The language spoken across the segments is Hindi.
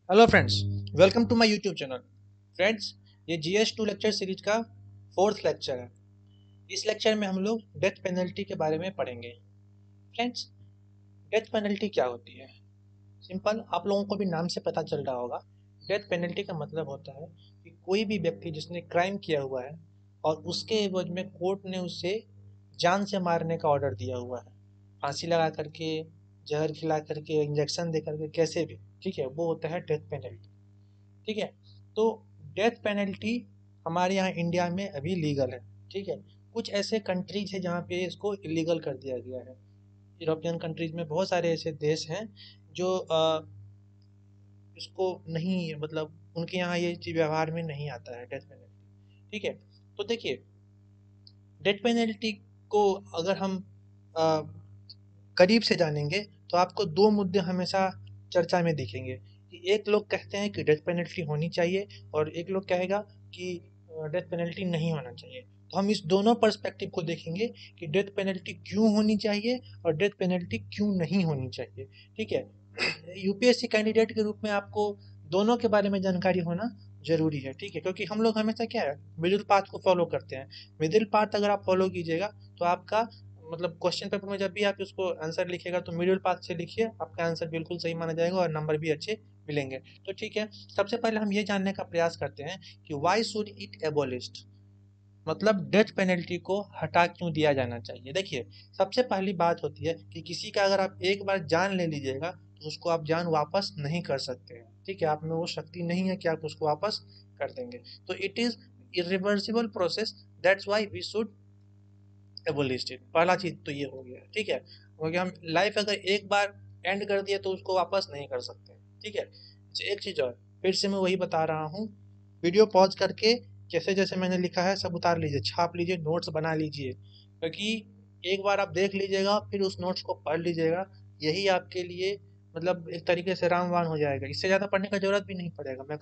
Hello friends, welcome to my YouTube channel. Friends, ये GS2 लेक्चर सीरीज का फोर्थ लेक्चर है। इस लेक्चर में हम लोग डेथ पेनल्टी के बारे में पढ़ेंगे। फ्रेंड्स, डेथ पेनल्टी क्या होती है? सिंपल, आप लोगों को भी नाम से पता चल रहा होगा। डेथ पेनल्टी का मतलब होता है कि कोई भी व्यक्ति जिसने क्राइम किया हुआ है और उसके एवज में कोर्ट ने उसे जान से मारने का ऑर्डर दिया हुआ है, फांसी लगा करके, जहर खिला करके, इंजेक्शन दे करके, कैसे भी, ठीक है, वो होता है डेथ पेनल्टी। ठीक है। तो डेथ पेनल्टी हमारे यहाँ इंडिया में अभी लीगल है। ठीक है। कुछ ऐसे कंट्रीज है जहाँ पे इसको इलीगल कर दिया गया है। यूरोपियन कंट्रीज में बहुत सारे ऐसे देश हैं जो इसको नहीं, मतलब उनके यहाँ ये चीज व्यवहार में नहीं आता है, डेथ पेनल्टी। ठीक है। तो देखिए, डेथ पेनल्टी को अगर हम अ, करीब से जानेंगे तो आपको दो मुद्दे हमेशा चर्चा में दिखेंगे कि एक लोग कहते हैं कि डेथ पेनल्टी होनी चाहिए और एक लोग कहेगा कि डेथ पेनल्टी नहीं होना चाहिए। तो हम इस दोनों पर्सपेक्टिव को देखेंगे कि डेथ पेनल्टी क्यों होनी चाहिए और डेथ पेनल्टी क्यों नहीं होनी चाहिए। ठीक है। यूपीएससी कैंडिडेट के रूप में आपको दोनों के बारे में जानकारी होना जरूरी है। ठीक है, क्योंकि हम लोग हमेशा क्या है, मिडिल पाथ को फॉलो करते हैं। मिडिल पाथ अगर आप फॉलो कीजिएगा तो आपका, मतलब क्वेश्चन पेपर में जब भी आप उसको आंसर लिखिएगा तो मिडिल पाथ से लिखिए, आपका आंसर बिल्कुल सही माना जाएगा और नंबर भी अच्छे मिलेंगे। तो ठीक है, सबसे पहले हम ये जानने का प्रयास करते हैं कि वाई शुड इट एबोलिश्ड, मतलब डेथ पेनल्टी को हटा क्यों दिया जाना चाहिए। देखिए, सबसे पहली बात होती है कि किसी का अगर आप एक बार जान ले लीजिएगा तो उसको आप जान वापस नहीं कर सकते हैं। ठीक है, आप में वो शक्ति नहीं है कि आप उसको वापस कर देंगे। तो it is irreversible process, that's why we should abolish it. पहला चीज तो ये हो गया। ठीक है, क्योंकि हम लाइफ अगर एक बार एंड कर दिए तो उसको वापस नहीं कर सकते। ठीक है। अच्छा, एक चीज और, फिर से मैं वही बता रहा हूँ, वीडियो पॉज करके जैसे जैसे मैंने लिखा है सब उतार लीजिए, छाप लीजिए, नोट्स बना लीजिए, क्योंकि एक बार आप देख लीजिएगा फिर उस नोट्स को पढ़ लीजिएगा। यही आपके लिए, मतलब एक तरीके से रामबाण हो जाएगा। इससे ज़्यादा पढ़ने का जरूरत भी नहीं पड़ेगा। मैं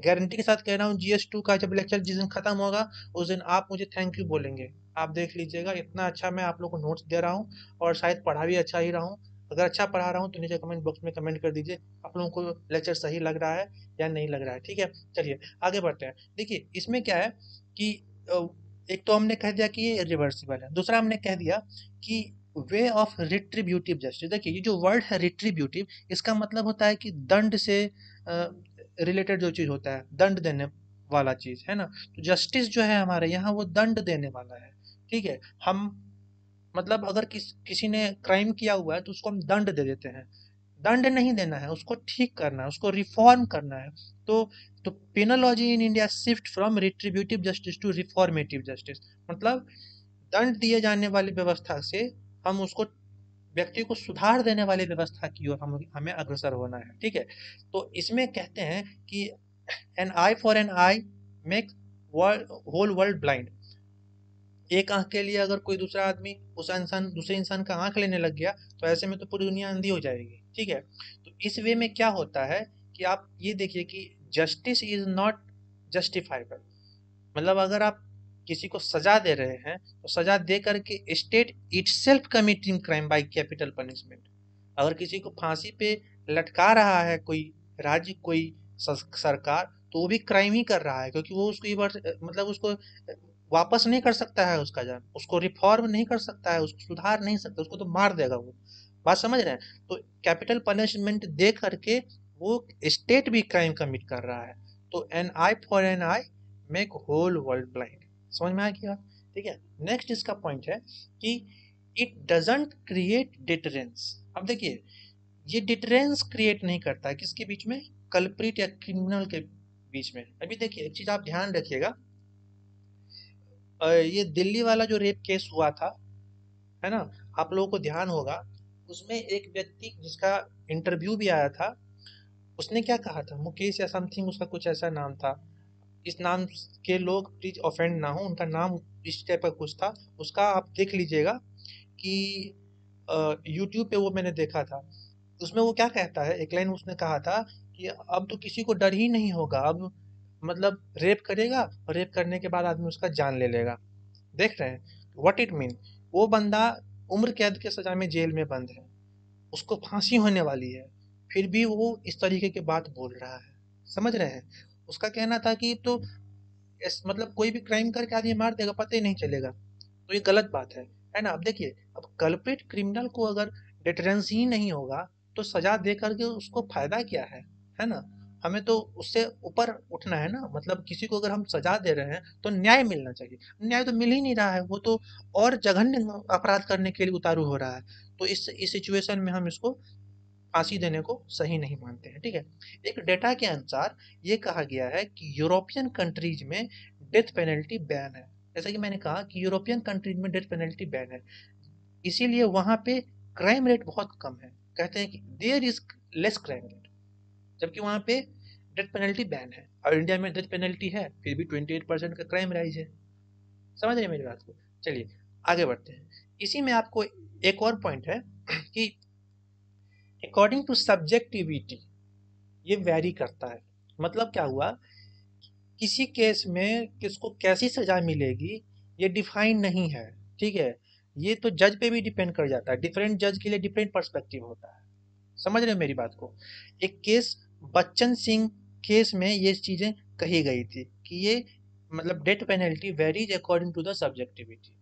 गारंटी के साथ कह रहा हूँ, GS2 का जब लेक्चर जिस दिन खत्म होगा उस दिन आप मुझे थैंक यू बोलेंगे। आप देख लीजिएगा, इतना अच्छा मैं आप लोग को नोट्स दे रहा हूँ और शायद पढ़ा भी अच्छा ही रहा हूँ। अगर अच्छा पढ़ा रहा हूँ तो नीचे कमेंट बॉक्स में कमेंट कर दीजिए आप लोगों को लेक्चर सही लग रहा है या नहीं लग रहा है। ठीक है, चलिए आगे बढ़ते हैं। देखिए, इसमें क्या है कि एक तो हमने कह दिया कि ये रिवर्सिबल है, दूसरा हमने कह दिया कि वे ऑफ रिट्रीब्यूटिव जस्टिस। देखिए, ये जो वर्ड है रिट्रीब्यूटिव, इसका मतलब होता है कि दंड से रिलेटेड जो चीज होता है, दंड देने वाला चीज है ना। तो जस्टिस जो है हमारे यहाँ वो दंड देने वाला है। ठीक है। हम, मतलब अगर किसी ने क्राइम किया हुआ है तो उसको हम दंड दे देते हैं। दंड नहीं देना है, उसको ठीक करना है, उसको रिफॉर्म करना है। तो तो penology in India shift from retributive justice to reformative justice, मतलब दंड दिए जाने वाली व्यवस्था से हम उसको, व्यक्ति को सुधार देने वाली व्यवस्था की ओर हम हमें अग्रसर होना है। ठीक है। तो इसमें कहते हैं कि an eye for an eye make world, whole world blind. एक आंख के लिए अगर कोई दूसरा आदमी उस इंसान, दूसरे इंसान का आंख लेने लग गया तो ऐसे में तो पूरी दुनिया अंधी हो जाएगी। ठीक है। तो इस वे में क्या होता है कि आप ये देखिए कि जस्टिस इज नॉट जस्टिफाइबल। मतलब अगर आप किसी को सजा दे रहे हैं तो सजा दे करके state itself committing crime by capital punishment. अगर किसी को फांसी पे लटका रहा है कोई राज्य, कोई सरकार, तो वो भी क्राइम ही कर रहा है, क्योंकि वो उसको ये मतलब उसको वापस नहीं कर सकता है, उसका जान उसको रिफॉर्म नहीं कर सकता है, उसको सुधार नहीं सकता, उसको तो मार देगा वो। बात समझ रहे हैं? तो कैपिटल पनिशमेंट दे करके वो स्टेट भी क्राइम कमिट कर रहा है। तो an eye for an eye make whole world blind. समझ में आ गया? ठीक है। नेक्स्ट इसका पॉइंट है कि इट डजंट क्रिएट डिटरेंस। अब देखिए, ये डिटरेंस क्रिएट नहीं करता है किसके बीच में, कल्प्रिट या क्रिमिनल के बीच में। अभी देखिए, एक चीज आप ध्यान रखिएगा, ये दिल्ली वाला जो रेप केस हुआ था, है ना, आप लोगों को ध्यान होगा, उसमें एक व्यक्ति जिसका इंटरव्यू भी आया था, उसने क्या कहा था, मुकेश या समथिंग उसका कुछ ऐसा नाम था। इस नाम के लोग प्लीज ऑफेंड ना हो, उनका नाम इस टाइप का कुछ था। उसका आप देख लीजिएगा कि यूट्यूब पे वो मैंने देखा था। उसमें वो क्या कहता है, एक लाइन उसने कहा था कि अब तो किसी को डर ही नहीं होगा, अब मतलब रेप करेगा और रेप करने के बाद आदमी उसका जान ले लेगा। देख रहे हैं व्हाट इट मीन? वो बंदा उम्र कैद के सजा में जेल में बंद है, उसको फांसी होने वाली है, फिर भी वो इस तरीके की बात बोल रहा है। समझ रहे हैं? उसका कहना था कि तो मतलब कोई भी क्राइम करके आदमी मार देगा, पता ही नहीं चलेगा, तो ये गलत बात है ना? अब देखिए, अब कल्प्रिट क्रिमिनल को अगर डिटरेंस ही नहीं होगा तो सजा दे करके उसको फायदा क्या है ना? हमें तो उससे ऊपर उठना है ना, मतलब किसी को अगर हम सजा दे रहे हैं तो न्याय मिलना चाहिए। न्याय तो मिल ही नहीं रहा है, वो तो और जघन्य अपराध करने के लिए उतारू हो रहा है। तो इस सिचुएशन में हम इसको फांसी देने को सही नहीं मानते हैं। ठीक है? एक डेटा के अनुसार ये कहा गया है कि यूरोपियन कंट्रीज में डेथ पेनल्टी बैन है। जैसा कि मैंने कहा कि यूरोपियन कंट्रीज में डेथ पेनल्टी बैन है, इसीलिए वहां पे क्राइम रेट बहुत कम है। कहते हैं कि there is less crime rate, जबकि वहां पे डेथ पेनल्टी बैन है। और इंडिया में डेथ पेनल्टी है, फिर भी 28% का क्राइम राइज है। समझ रहे हैं मेरी बात को? चलिए आगे बढ़ते हैं। इसी में आपको एक और पॉइंट है कि अकॉर्डिंग टू सब्जेक्टिविटी ये वैरी करता है। मतलब क्या हुआ, किसी केस में किसको कैसी सजा मिलेगी ये डिफाइन नहीं है। ठीक है? ये तो जज पे भी डिपेंड कर जाता है, डिफरेंट जज के लिए डिफरेंट पर्सपेक्टिव होता है। समझ रहे हो मेरी बात को? एक केस बच्चन सिंह केस में ये चीजें कही गई थी कि ये मतलब death penalty varies according to the subjectivity.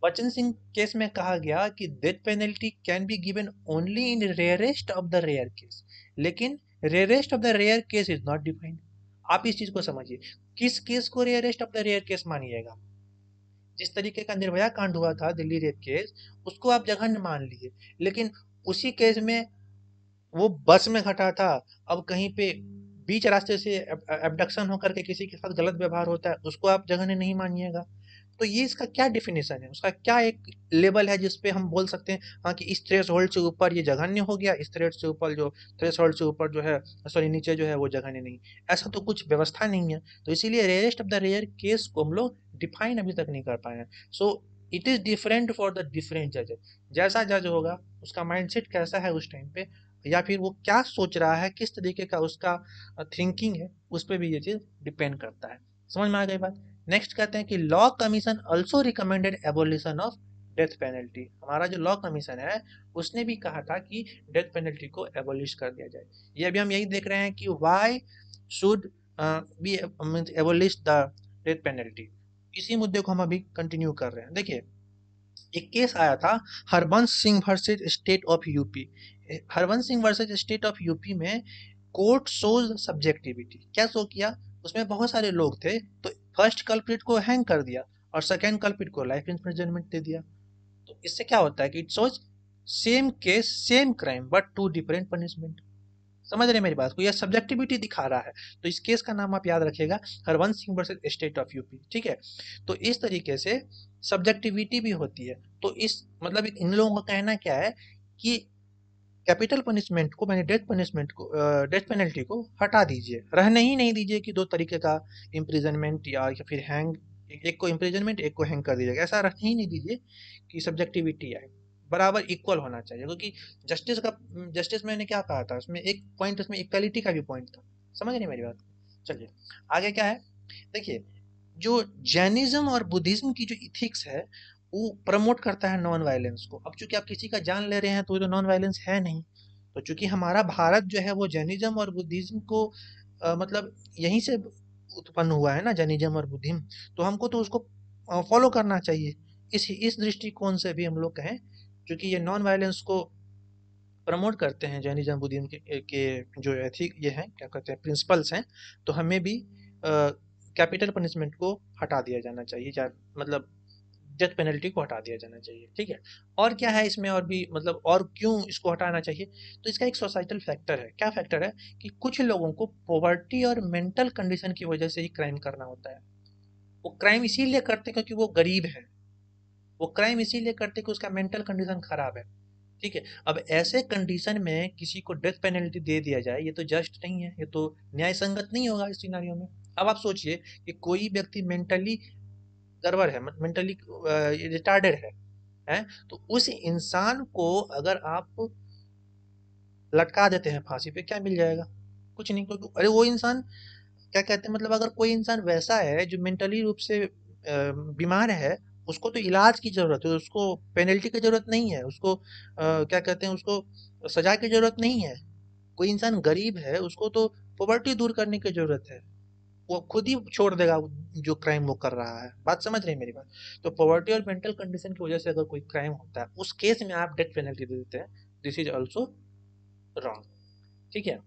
Bachan Singh case में कहा गया कि death penalty can be given only in rarest of the rare case, लेकिन rarest of the rare case is not defined. आप इस चीज को समझिए, किस केस को rarest of the rare case मानिएगा? जिस तरीके का निर्भया कांड हुआ था, दिल्ली रेप केस, उसको आप जघन्य मान लिए, लेकिन उसी केस में वो बस में घटा था। अब कहीं पे बीच रास्ते से एबडक्शन होकर के किसी के साथ गलत व्यवहार होता है, उसको आप जघन्य नहीं मानिएगा। तो ये इसका क्या डिफिनेशन है, उसका क्या एक लेवल है जिसपे हम बोल सकते हैं हाँ कि इस थ्रेश होल्ड से ऊपर ये जघन्य हो गया, इस थ्रेश से ऊपर जो थ्रेश होल्ड से ऊपर जो है, सॉरी नीचे जो है वो जघन्य नहीं। ऐसा तो कुछ व्यवस्था नहीं है। तो इसीलिए rarest of the rare case को हम लोग डिफाइन अभी तक नहीं कर पाए हैं। So it is different for the different जजेस। जैसा जज होगा उसका माइंडसेट कैसा है उस टाइम पे, या फिर वो क्या सोच रहा है, किस तरीके का उसका थिंकिंग है, उस पर भी ये चीज डिपेंड करता है। समझ में आ गई बात? नेक्स्ट कहते हैं कि law commission also recommended abolition of death penalty. हमारा जो लॉ कमीशन है उसने भी कहा था कि डेथ पेनल्टी को एबोलिश कर दिया जाए। ये अभी हम यही देख रहे हैं कि why should be abolish the death penalty. इसी मुद्दे को हम अभी कंटिन्यू कर रहे हैं। देखिए, एक केस आया था, Harbans Singh versus state of UP. Harbans Singh versus state of UP में कोर्ट शोज सब्जेक्टिविटी। क्या शो किया? उसमें बहुत सारे लोग थे, तो फर्स्ट कल्प्रिट को हैंग कर दिया और सेकंड कल्प्रिट को लाइफ इम्प्रिजनमेंट दे दिया। तो इससे क्या होता है कि it shows same case same crime but two different punishment. समझ रहे हैं मेरी बात को? यह सब्जेक्टिविटी दिखा रहा है। तो इस केस का नाम आप याद रखिएगा, Harvansh Singh versus state of UP. ठीक है? तो इस तरीके से सब्जेक्टिविटी भी होती है। तो इस मतलब इन लोगों का कहना क्या है कि कैपिटल पनिशमेंट को, मैंने डेथ पनिशमेंट को, डेथ पेनल्टी को हटा दीजिए, रहने ही नहीं दीजिए कि दो तरीके का इम्प्रिजनमेंट या फिर हैंग, एक को इम्प्रिजनमेंट एक को हैंग कर दीजिएगा, ऐसा रहने ही नहीं दीजिए कि सब्जेक्टिविटी आए। बराबर इक्वल होना चाहिए, क्योंकि जस्टिस मैंने क्या कहा था उसमें, एक पॉइंट उसमें इक्वालिटी का भी पॉइंट था। समझ नहीं मेरी बात? चलिए आगे क्या है। देखिए, जो जैनिज्म और बुद्धिज्म की जो इथिक्स है वो प्रमोट करता है नॉन वायलेंस को। अब चूंकि आप किसी का जान ले रहे हैं तो वो तो नॉन वायलेंस है नहीं। तो चूंकि हमारा भारत जो है वो जैनिज्म और बुद्धिज्म को मतलब यहीं से उत्पन्न हुआ है ना, जैनिज्म और बुद्धिज्म, तो हमको तो उसको फॉलो करना चाहिए। इस दृष्टिकोण से भी हम लोग कहें, क्योंकि ये नॉन वायलेंस को प्रमोट करते हैं, जैनिज्म बुद्धिज्म के जो एथिक ये हैं, क्या कहते हैं, प्रिंसिपल्स हैं, तो हमें भी कैपिटल पनिशमेंट को हटा दिया जाना चाहिए, या मतलब डेथ पेनल्टी को हटा दिया जाना चाहिए। ठीक है? और क्या है इसमें और भी, मतलब और क्यों इसको हटाना चाहिए? तो इसका एक सोसाइटल फैक्टर है। क्या फैक्टर है? कि कुछ लोगों को पॉवर्टी और मेंटल कंडीशन की वजह से ही क्राइम करना होता है। वो क्राइम इसीलिए करते हैं क्योंकि वो गरीब है। वो क्राइम इसीलिए करते हैं कि उसका मेंटल कंडीशन खराब है। ठीक है? अब ऐसे कंडीशन में किसी को डेथ पेनल्टी दे दिया जाए, ये तो जस्ट नहीं है, ये तो न्याय संगत नहीं होगा इस सिनारियो में। अब आप सोचिए कि कोई व्यक्ति मेंटली गड़बड़ है, मेंटली रिटार्डेड है, तो उस इंसान को अगर आप लटका देते हैं फांसी पे, क्या मिल जाएगा? कुछ नहीं। क्योंकि अरे वो इंसान, क्या कहते हैं, मतलब अगर कोई इंसान वैसा है जो मेंटली रूप से बीमार है, उसको तो इलाज की जरूरत है, उसको पेनल्टी की जरूरत नहीं है, उसको क्या कहते हैं, उसको सजा की जरूरत नहीं है। कोई इंसान गरीब है, उसको तो पॉवर्टी दूर करने की जरूरत है, वो खुद ही छोड़ देगा जो क्राइम वो कर रहा है। बात समझ रहे हैं मेरी बात? तो पॉवर्टी और मेंटल कंडीशन की वजह से अगर कोई क्राइम होता है, उस केस में आप डेथ पेनल्टी दे देते हैं, दिस इज ऑल्सो रॉन्ग। ठीक है।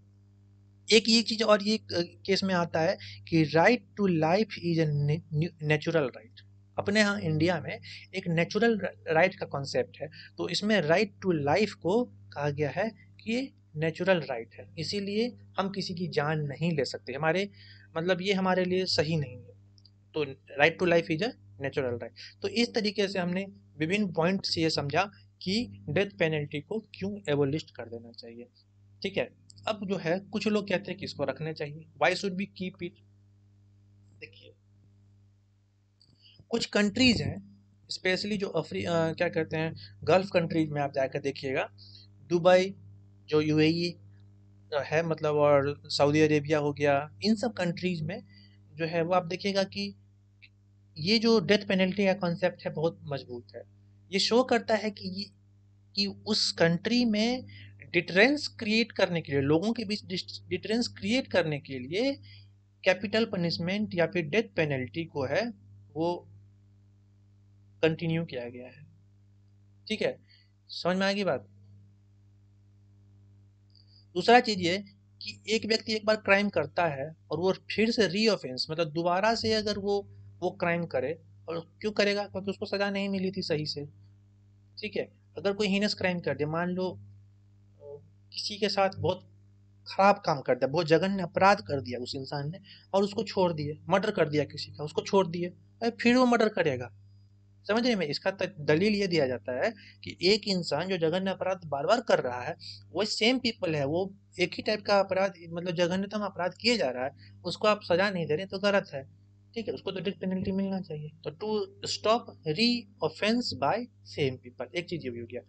एक ये चीज और ये केस में आता है कि right to life is a natural right. अपने यहाँ इंडिया में एक नेचुरल राइट का कॉन्सेप्ट है, तो इसमें राइट टू लाइफ को कहा गया है कि ये नेचुरल राइट है, इसीलिए हम किसी की जान नहीं ले सकते, हमारे मतलब ये हमारे लिए सही नहीं है। तो right to life is a natural right. तो इस तरीके से हमने विभिन्न पॉइंट से ये समझा कि डेथ पेनल्टी को क्यों एबोलिश कर देना चाहिए। ठीक है। अब जो है कुछ लोग कहते हैं कि इसको रखने चाहिए, why should be keep it. देखिए, कुछ कंट्रीज हैं, स्पेशली जो क्या कहते हैं, गल्फ कंट्रीज में आप जाकर देखिएगा, दुबई, जो यूएई है मतलब, और सऊदी अरेबिया हो गया, इन सब कंट्रीज में जो है वो आप देखिएगा कि ये जो डेथ पेनल्टी का कॉन्सेप्ट है बहुत मजबूत है। ये शो करता है कि कि उस कंट्री में डिटरेंस क्रिएट करने के लिए, लोगों के बीच डिटरेंस क्रिएट करने के लिए कैपिटल पनिशमेंट या फिर डेथ पेनल्टी को है वो कंटिन्यू किया गया है। ठीक है, समझ में आएगी बात? दूसरा चीज ये कि एक व्यक्ति एक बार क्राइम करता है और वो फिर से री ऑफेंस मतलब दोबारा से अगर वो क्राइम करे, और क्यों करेगा? क्योंकि उसको सजा नहीं मिली थी सही से। ठीक है। अगर कोई हीनस क्राइम कर दिया, मान लो किसी के साथ बहुत खराब काम कर दिया, बहुत जघन्य अपराध कर दिया उस इंसान ने, और उसको छोड़ दिए, मर्डर कर दिया किसी का, उसको छोड़ दिए, अरे फिर वो मर्डर करेगा। समझ रहे हैं? इसका दलील ये दिया जाता है कि एक इंसान जो जघन्य अपराध बार बार कर रहा है, वो सेम पीपल है, वो एक ही टाइप का अपराध मतलब जघन्यतम अपराध किए जा रहा है, उसको आप सजा नहीं दे रहे तो गलत है। ठीक है, उसको तो डेथ पेनल्टी मिलना चाहिए। तो टू स्टॉप री ऑफेंस बाय सेम पीपल, एक चीज ये भी हो गया।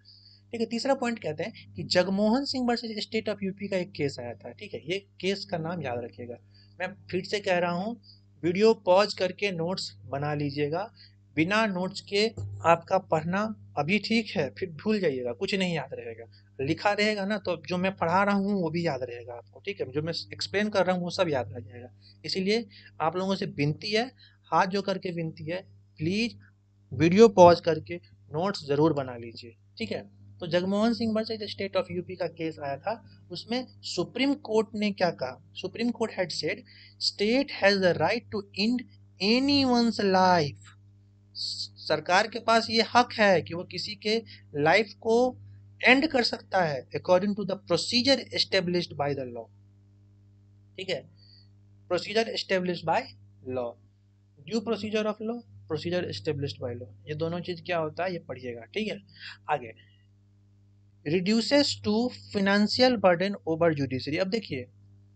ठीक है। तीसरा पॉइंट कहते हैं कि Jagmohan Singh versus state of UP का एक केस आया था। ठीक है, ये केस का नाम याद रखिएगा, मैं फिर से कह रहा हूँ, वीडियो पॉज करके नोट्स बना लीजिएगा। बिना नोट्स के आपका पढ़ना अभी ठीक है, फिर भूल जाइएगा, कुछ नहीं याद रहेगा। लिखा रहेगा ना तो जो मैं पढ़ा रहा हूँ वो भी याद रहेगा आपको। ठीक है, जो मैं एक्सप्लेन कर रहा हूँ वो सब याद रह जाएगा। इसीलिए आप लोगों से विनती है, हाथ जो करके विनती है, प्लीज वीडियो पॉज करके नोट्स जरूर बना लीजिए। ठीक है। तो Jagmohan Singh versus state of UP का केस आया था, उसमें सुप्रीम कोर्ट ने क्या कहा? Supreme court had said state has the right to end anyone's life. सरकार के पास ये हक है कि वो किसी के लाइफ को एंड कर सकता है according to the procedure established by the law. ठीक है, procedure established by law, due procedure of law, procedure established by law, ये दोनों चीज क्या होता है ये पढ़िएगा। ठीक है। आगे, reduces to financial burden over judiciary. अब देखिए,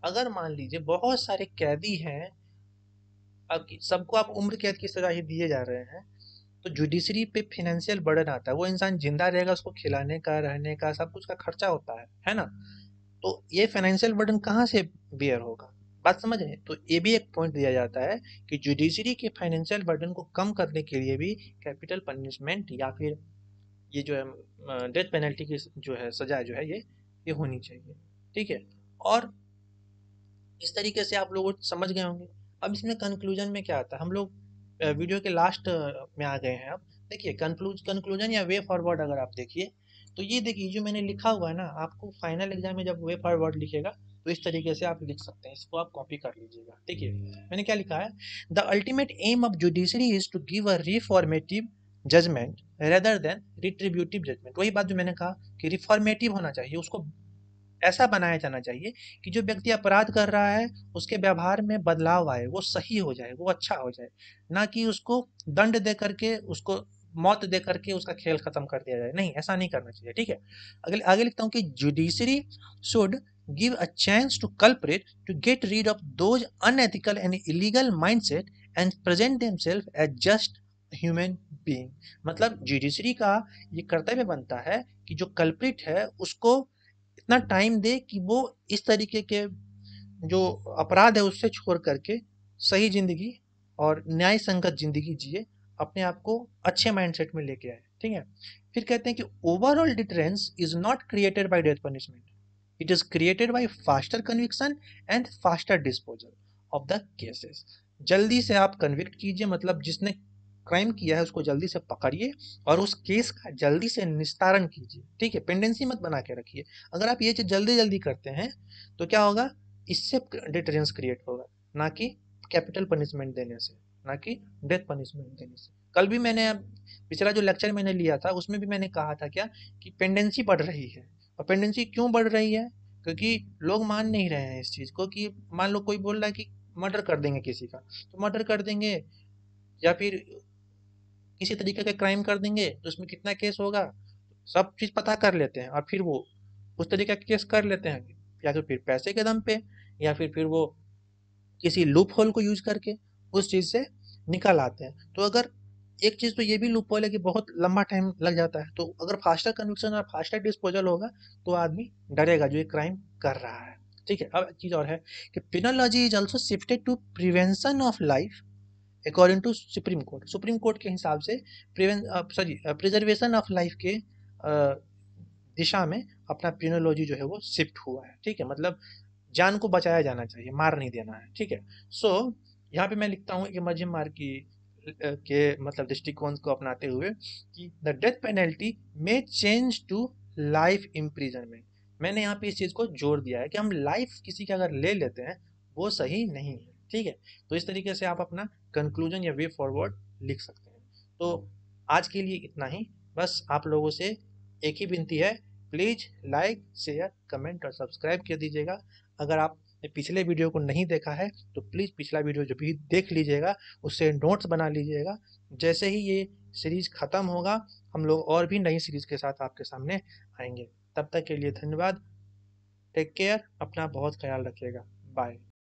अगर मान लीजिए बहुत सारे कैदी हैं, अब सबको आप उम्र कैद की सजा ही दिए जा रहे हैं, तो जुडिशरी पे फिनेंशियल बर्डन आता है। वो इंसान जिंदा रहेगा, उसको खिलाने का, रहने का, सब कुछ का खर्चा होता है ना? तो ये फाइनेंशियल बर्डन कहाँ से बियर होगा? बात समझ रहे हैं? तो ये भी एक पॉइंट दिया जाता है कि जुडिशरी के फाइनेंशियल बर्डन को कम करने के लिए भी कैपिटल पनिशमेंट या फिर ये जो है डेथ पेनल्टी की जो है सजा जो है ये होनी चाहिए। ठीक है। और इस तरीके से आप लोग समझ गए होंगे। अब इसमें कंक्लूजन में क्या आता है, हम लोग वीडियो के लास्ट में आ गए हैं। अब देखिए, कंक्लूजन या वे फॉरवर्ड अगर आप देखिए, तो ये देखिए जो मैंने लिखा हुआ है ना, आपको फाइनल एग्जाम में जब वे फॉरवर्ड लिखेगा तो इस तरीके से आप लिख सकते हैं, इसको आप कॉपी कर लीजिएगा। ठीक है, मैंने क्या लिखा है? The ultimate aim of judiciary is to give a reformative judgment rather than retributive judgment. वही बात जो मैंने कहा कि रिफॉर्मेटिव होना चाहिए, उसको ऐसा बनाया जाना चाहिए कि जो व्यक्ति अपराध कर रहा है उसके व्यवहार में बदलाव आए, वो सही हो जाए, वो अच्छा हो जाए, ना कि उसको दंड दे करके, उसको मौत दे करके उसका खेल खत्म कर दिया जाए। नहीं, ऐसा नहीं करना चाहिए। ठीक है। अगले आगे लिखता हूँ कि judiciary should give a chance to culprit to get rid of those unethical and illegal mindset and present themselves as just human being. मतलब जुडिशरी का ये कर्तव्य बनता है कि जो कल्प्रिट है उसको इतना टाइम दे कि वो इस तरीके के जो अपराध है उससे छोड़ करके सही जिंदगी और न्याय संगत जिंदगी जिए, अपने आप को अच्छे माइंडसेट में लेके आए। ठीक है। फिर कहते हैं कि overall deterrence is not created by death punishment. It is created by faster conviction and faster disposal of the cases. जल्दी से आप कन्विक्ट कीजिए, मतलब जिसने क्राइम किया है उसको जल्दी से पकड़िए और उस केस का जल्दी से निस्तारण कीजिए, ठीक है। पेंडेंसी मत बना के रखिए। अगर आप ये चीज जल्दी जल्दी करते हैं तो क्या होगा, इससे डिटरेंस क्रिएट होगा, ना कि कैपिटल पनिशमेंट देने से, ना कि डेथ पनिशमेंट देने से। कल भी मैंने, पिछला जो लेक्चर मैंने लिया था उसमें भी मैंने कहा था क्या, कि पेंडेंसी बढ़ रही है। और पेंडेंसी क्यों बढ़ रही है, क्योंकि लोग मान नहीं रहे हैं इस चीज़ को, कि मान लो कोई बोल रहा है कि मर्डर कर देंगे किसी का, तो मर्डर कर देंगे, या फिर किसी तरीके का क्राइम कर देंगे तो उसमें कितना केस होगा, सब चीज़ पता कर लेते हैं और फिर वो उस तरीके का केस कर लेते हैं, या तो फिर पैसे के दम पे, या फिर वो किसी लूप होल को यूज करके उस चीज़ से निकल आते हैं। तो अगर एक चीज़ तो ये भी लूप होल है कि बहुत लंबा टाइम लग जाता है, तो अगर फास्टर कन्विक्शन और फास्टर डिस्पोजल होगा तो आदमी डरेगा जो ये क्राइम कर रहा है, ठीक है। अब एक चीज़ और है कि penology is also shifted to prevention of life according to supreme court. Supreme court के हिसाब से प्रिजर्वेशन ऑफ लाइफ के दिशा में अपना पिनोलॉजी जो है वो शिफ्ट हुआ है, ठीक है। मतलब जान को बचाया जाना चाहिए, मार नहीं देना है, ठीक है। सो यहाँ पे मैं लिखता हूँ कि मध्यम मार्ग की के मतलब दृष्टिकोण को अपनाते हुए कि द डेथ पेनल्टी में चेंज टू लाइफ इम्प्रिजनमेंट। मैंने यहाँ पे इस चीज़ को जोड़ दिया है कि हम लाइफ किसी का अगर ले लेते हैं वो सही नहीं है, ठीक है। तो इस तरीके से आप अपना कंक्लूजन या वे फॉरवर्ड लिख सकते हैं। तो आज के लिए इतना ही, बस आप लोगों से एक ही विनती है, प्लीज़ लाइक शेयर कमेंट और सब्सक्राइब कर दीजिएगा। अगर आपने पिछले वीडियो को नहीं देखा है तो प्लीज़ पिछला वीडियो जो भी देख लीजिएगा, उससे नोट्स बना लीजिएगा। जैसे ही ये सीरीज़ ख़त्म होगा हम लोग और भी नई सीरीज़ के साथ आपके सामने आएंगे। तब तक के लिए धन्यवाद। टेक केयर, अपना बहुत ख्याल रखिएगा। बाय।